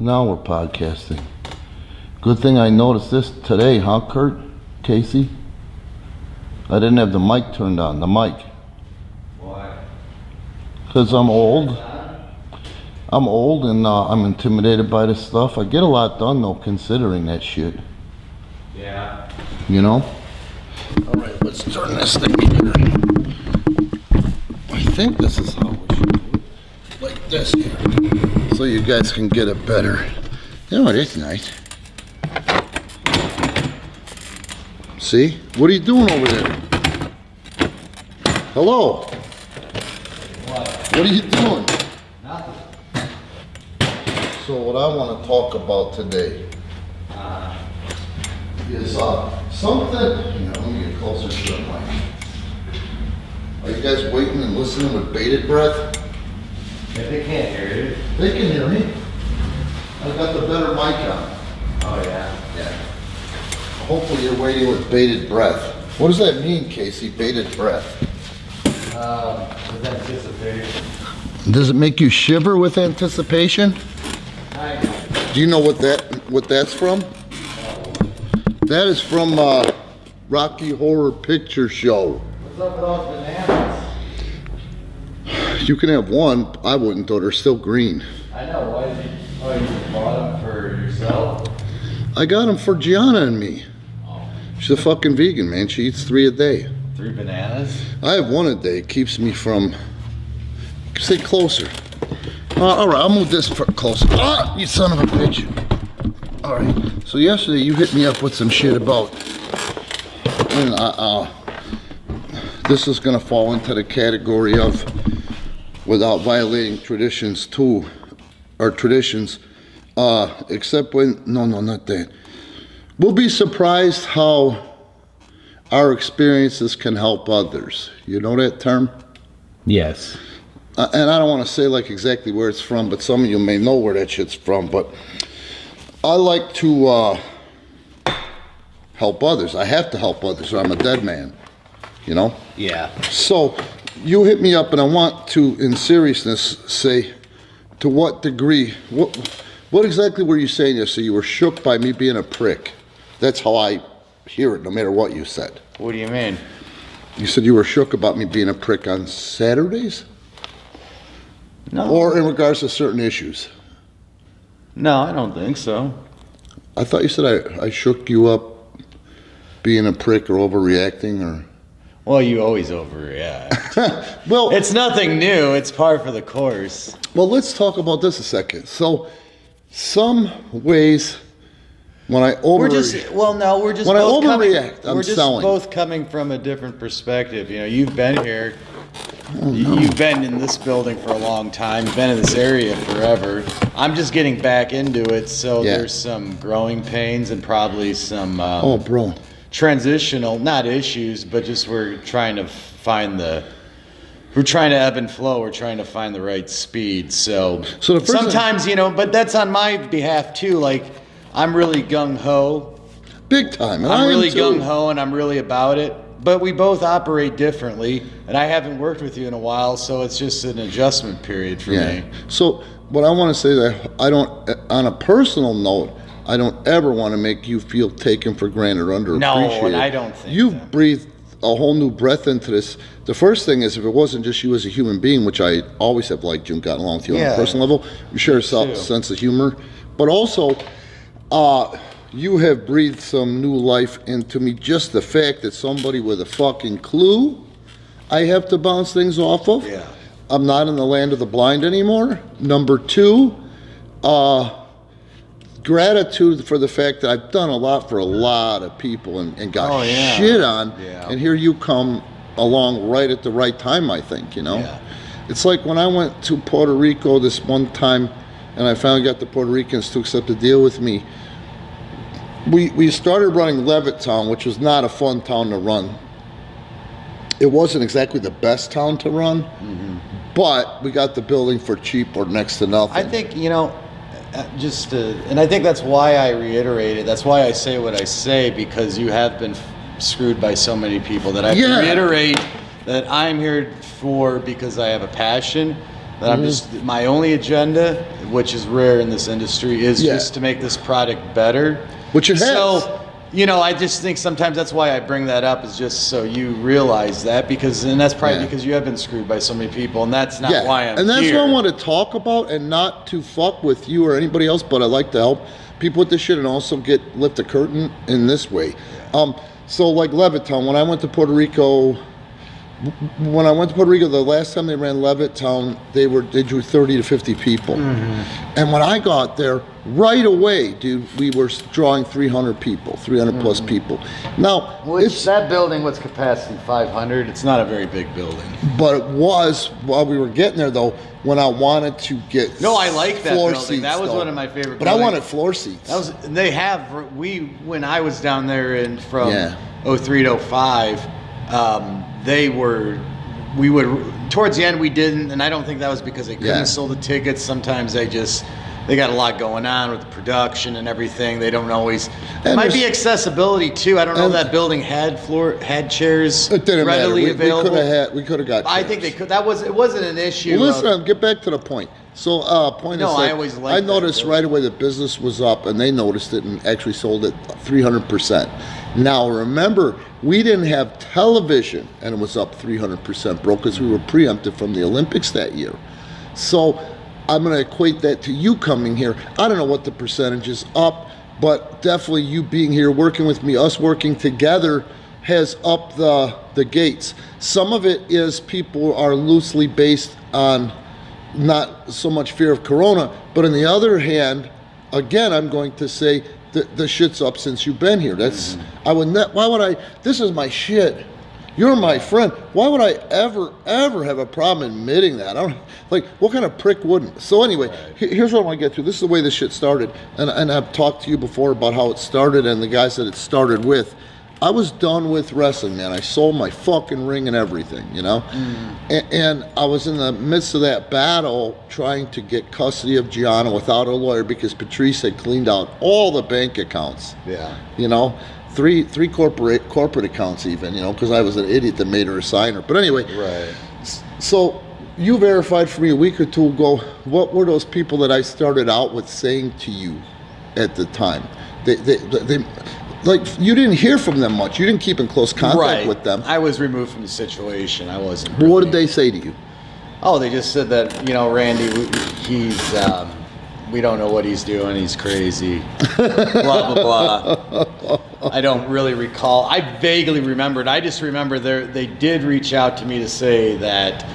Now we're podcasting. Good thing I noticed this today, huh, Kurt? Casey? I didn't have the mic turned on, the mic. Why? Because I'm old. I'm old and I'm intimidated by this stuff. I get a lot done though, considering that shit. Yeah. You know? Alright, let's turn this thing here. I think this is how we should do it. Like this here. So you guys can get it better. You know, it is nice. See? What are you doing over there? Hello? What? What are you doing? Nothing. So what I want to talk about today is something, let me get closer to the mic. Are you guys waiting and listening with bated breath? If they can't hear you. They can hear me. I got the better mic on. Oh, yeah. Yeah. Hopefully you're waiting with bated breath. What does that mean, Casey, bated breath? With anticipation. Does it make you shiver with anticipation? Do you know what that's from? That is from Rocky Horror Picture Show. What's up with all the bananas? You can have one. I wouldn't though, they're still green. I know, why did you bought them for yourself? I got them for Gianna and me. She's a fucking vegan, man. She eats 3 a day. 3 bananas? I have 1 a day. It keeps me from... Stay closer. All right, I'll move this closer. Ah, you son of a bitch. All right. So yesterday you hit me up with some shit about... And this is going to fall into the category of without violating traditions too, or traditions, except when... No, not that. We'll be surprised how our experiences can help others. You know that term? Yes. And I don't want to say like exactly where it's from, but some of you may know where that shit's from. But I like to help others. I have to help others or I'm a dead man, you know? Yeah. So you hit me up and I want to, in seriousness, say to what degree, what exactly were you saying yesterday? You were shook by me being a prick. That's how I hear it, no matter what you said. What do you mean? You said you were shook about me being a prick on Saturdays? No. Or in regards to certain issues? No, I don't think so. I thought you said I shook you up being a prick or overreacting or... Well, you always overreact. Well... It's nothing new. It's par for the course. Well, let's talk about this a second. So, some ways... When I overreact, I'm selling. Both coming from a different perspective. You know, you've been here. You've been in this building for a long time. You've been in this area forever. I'm just getting back into it, so there's some growing pains and probably some transitional, not issues, but just we're trying to ebb and flow. We're trying to find the right speed. So sometimes, but that's on my behalf too. Like, I'm really gung-ho. Big time. And I'm really gung-ho and I'm really about it. But we both operate differently. And I haven't worked with you in a while, so it's just an adjustment period for me. So what I want to say is that I don't, on a personal note, I don't ever want to make you feel taken for granted or underappreciated. No, and I don't think You've breathed a whole new breath into this. The first thing is, if it wasn't just you as a human being, which I always have liked you and gotten along with you on a personal level, you share a sense of humor. But also... you have breathed some new life into me. Just the fact that somebody with a fucking clue I have to bounce things off of. Yeah. I'm not in the land of the blind anymore. Number 2, gratitude for the fact that I've done a lot for a lot of people and got shit on. Yeah. And here you come along right at the right time, I think, Yeah. It's like when I went to Puerto Rico this one time and I finally got the Puerto Ricans to accept a deal with me. We started running Levittown, which was not a fun town to run. It wasn't exactly the best town to run, but we got the building for cheap or next to nothing. I think, and I think that's why I reiterate it. That's why I say what I say, because you have been screwed by so many people that I reiterate that I'm here for because I have a passion. That I'm just, my only agenda, which is rare in this industry, is just to make this product better. Which it has. So, you know, I just think sometimes that's why I bring that up, is just so you realize that, and that's probably because you have been screwed by so many people, and that's not why I'm here. And that's what I want to talk about, and not to fuck with you or anybody else, but I like to help people with this shit and also lift the curtain in this way. So like Levittown, when I went to Puerto Rico, the last time they ran Levittown, they drew 30 to 50 people. And when I got there, right away, dude, we were drawing 300 people, 300 plus people. Now, that building was capacity 500. It's not a very big building. But it was, while we were getting there though, when I wanted to get I like that floor building. seats, that was though. one of my favorite But buildings. I wanted floor seats. When I was down there from 03 to 05, we would, towards the end we didn't, and I don't think that was because they couldn't have sold the tickets. Sometimes they got a lot going on with the production and everything. They don't always, it might be accessibility too. I don't know if that building had chairs it didn't readily matter. available. We could have got chairs. I think they could. It wasn't an issue. Well, listen, get back to the point. So, I noticed right away the business was up, and they noticed it and actually sold it 300%. Now, remember, we didn't have television, and it was up 300%, bro, because we were preempted from the Olympics that year. So, I'm going to equate that to you coming here. I don't know what the percentage is up, but definitely you being here, working with me, us working together has upped the gates. Some of it is people are loosely based on not so much fear of corona, but on the other hand, again, I'm going to say the shit's up since you've been here. That's this is my shit. You're my friend. Why would I ever have a problem admitting that? I don't, like, what kind of prick wouldn't? So anyway, here's what I want to get to. This is the way this shit started, and I've talked to you before about how it started and the guys that it started with. I was done with wrestling, man. I sold my fucking ring and everything, you know? And I was in the midst of that battle trying to get custody of Gianna without a lawyer because Patrice had cleaned out all the bank accounts. Yeah. You know? Three corporate accounts even, you know, because I was an idiot that made her a signer. But anyway. Right. So you verified for me a week or two ago, what were those people that I started out with saying to you at the time? They like, you didn't hear from them much. You didn't keep in close contact with them. I was removed from the situation. I wasn't. Really. What did they say to you? Oh, they just said that, you know, Randy, he's, we don't know what he's doing. He's crazy. Blah, blah, blah. I don't really recall. I vaguely remembered. I just remember they did reach out to me to say that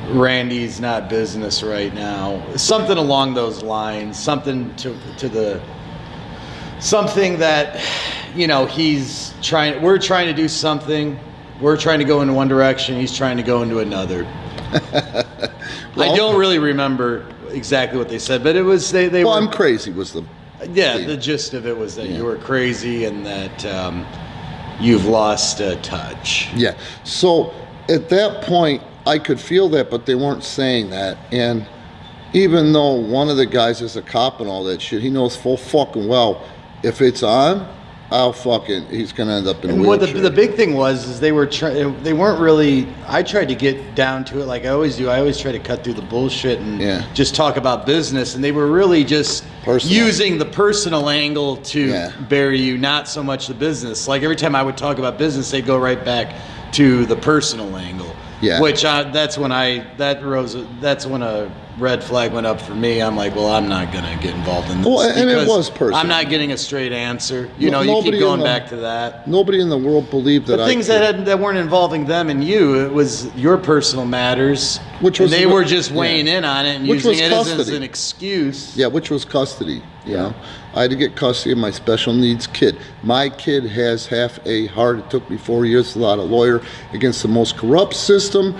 Randy's not business right now. Something along those lines. Something something that, you know, we're trying to do something. We're trying to go in one direction. He's trying to go into another. I don't really remember exactly what they said, but it was they were. I'm crazy was the. Yeah, the gist of it was that you were crazy and that you've lost touch. Yeah. So at that point, I could feel that, but they weren't saying that. And even though one of the guys is a cop and all that shit, he knows full fucking well if it's on, he's gonna end up in a wheelchair. Well, the big thing was they weren't really. I tried to get down to it like I always do. I always try to cut through the bullshit and just talk about business. And they were really just using the personal angle to bury you, not so much the business. Like every time I would talk about business, they'd go right back to the personal angle. Yeah. Which that's when a red flag went up for me. I'm like, well, I'm not gonna get involved in this. Well, and it was personal. I'm not getting a straight answer. You keep going back to that. Nobody in the world believed that. The things that weren't involving them and you, it was your personal matters. They were just weighing in on it and using it as an excuse. Yeah, which was custody. You know, I had to get custody of my special needs kid. My kid has half a heart. It took me 4 years without a lawyer against the most corrupt system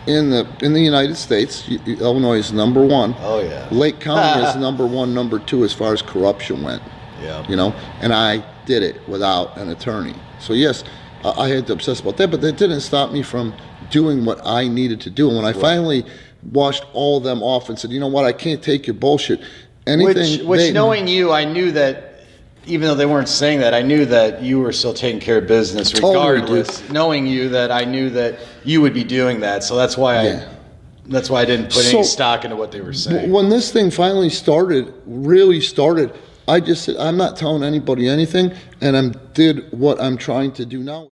in the United States. Illinois is number one. Oh yeah. Lake County is number one, number two as far as corruption went. Yeah. You know, and I did it without an attorney. So yes, I had to obsess about that, but that didn't stop me from doing what I needed to do. And when I finally washed all of them off and said, you know what, I can't take your bullshit. Which knowing you, I knew that even though they weren't saying that, I knew that you were still taking care of business regardless. Totally, knowing you, that I knew that you would be doing that, so that's why That's why I didn't put any stock into what they were saying. When this thing finally really started, I just said, I'm not telling anybody anything, and I did what I'm trying to do now.